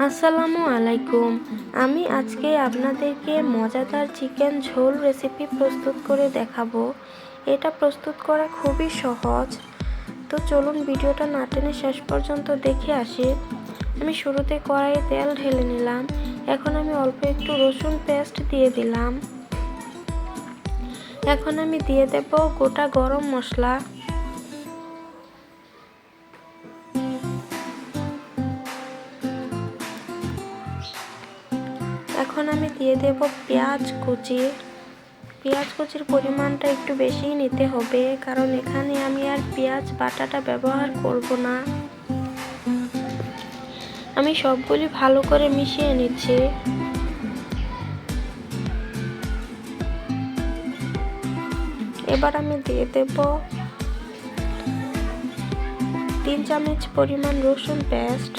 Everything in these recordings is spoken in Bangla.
আসসালামু আলাইকুম। আমি আজকে আপনাদেরকে মজাদার চিকেন ঝোল রেসিপি প্রস্তুত করে দেখাবো। এটা প্রস্তুত করা খুবই সহজ। তো চলুন ভিডিওটা না টেনে শেষ পর্যন্ত দেখে আসি। আমি শুরুতে কড়াইয়ে তেল ঢেলে নিলাম। এখন আমি অল্প একটু রসুন পেস্ট দিয়ে দিলাম। এখন আমি দিয়ে দেব গোটা গরম মশলা। এখন আমি দিয়ে দেব পেঁয়াজ কুচি। পেঁয়াজ কুচির পরিমাণটা একটু বেশিই নিতে হবে, কারণ এখানে আমি আর পেঁয়াজ বাটাটা ব্যবহার করব না। আমি সবগুলি ভালো করে মিশিয়ে নিচ্ছি। এবার আমি দিয়ে দেব 3 চামচ পরিমাণ রসুন পেস্ট।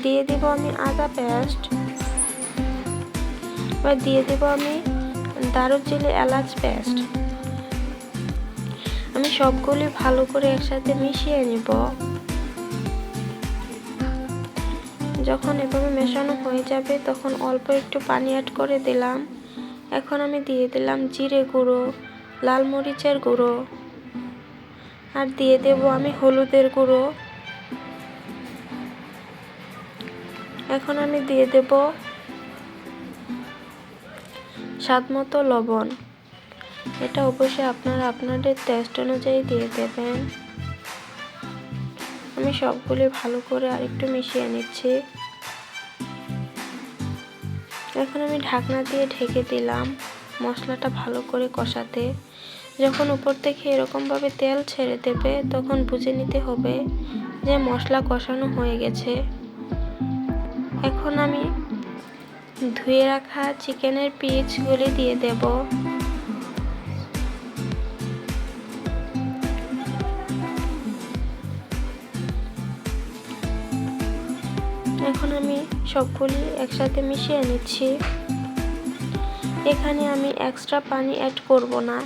দিয়ে দেব আমি আদা পেস্ট। এবার দিয়ে দেব আমি দারুচিনি এলাচ পেস্ট। আমি সবগুলি ভালো করে একসাথে মিশিয়ে নেব। যখন এভাবে মেশানো হয়ে যাবে তখন অল্প একটু পানি অ্যাড করে দিলাম। এখন আমি দিয়ে দিলাম জিরে গুঁড়ো, লাল মরিচের গুঁড়ো, আর দিয়ে দেব আমি হলুদের গুঁড়ো। এখন আমি দিয়ে দেব স্বাদমতো লবণ। এটা অবশ্যই আপনারা আপনাদের টেস্ট অনুযায়ী দিয়ে দেবেন। আমি সবগুলি ভালো করে আরেকটু মিশিয়ে নিচ্ছি। এখন আমি ঢাকনা দিয়ে ঢেকে দিলাম মশলাটা ভালো করে কষাতে। যখন উপর থেকে এরকমভাবে তেল ছেড়ে দেবে তখন বুঝে নিতে হবে যে মশলা কষানো হয়ে গেছে। এখন আমি ধুয়ে রাখা চিকেনের পিসগুলি দিয়ে দেব। এখন আমি সবগুলি একসাথে মিশিয়ে নিচ্ছি। এখানে আমি এক্সট্রা পানি অ্যাড করব না।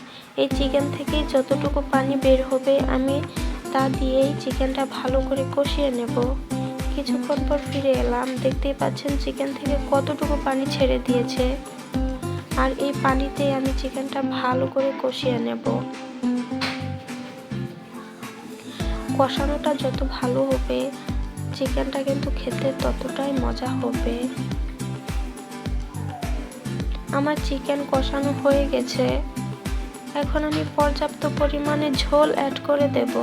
এই চিকেন থেকে যতটুকু পানি বের হবে আমি তা দিয়েই চিকেনটা ভালো করে কষিয়ে নেব। কিছুক্ষণ পর ফিরে এলাম। দেখতেই পাচ্ছেন চিকেন থেকে কতটুকু পানি ছেড়ে দিয়েছে, আর এই পানিতে আমি চিকেনটা ভালো করে কষিয়ে নেব। কষানোটা যত ভালো হবে চিকেনটা কিন্তু খেতে ততটাই মজা হবে। আমার চিকেন কষানো হয়ে গেছে। এখন আমি পর্যাপ্ত পরিমাণে ঝোল অ্যাড করে দেব।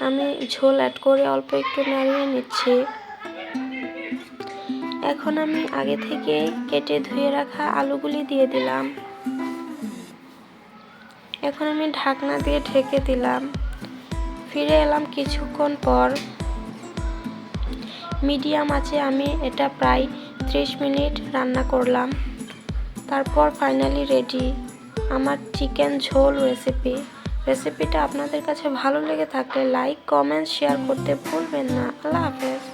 আমি ঝোল অ্যাড করে অল্প একটু নাড়িয়ে নিচ্ছি। এখন আমি আগে থেকে কেটে ধুয়ে রাখা আলুগুলি দিয়ে দিলাম। এখন আমি ঢাকনা দিয়ে ঢেকে দিলাম। ফিরে এলাম কিছুক্ষণ পর। মিডিয়াম আঁচে আমি এটা প্রায় 30 মিনিট রান্না করলাম। তারপর ফাইনালি রেডি আমার চিকেন ঝোল রেসিপিটা আপনাদের কাছে ভালো লেগে থাকলে লাইক, কমেন্ট, শেয়ার করতে ভুলবেন না। আল্লাহ হাফেজ।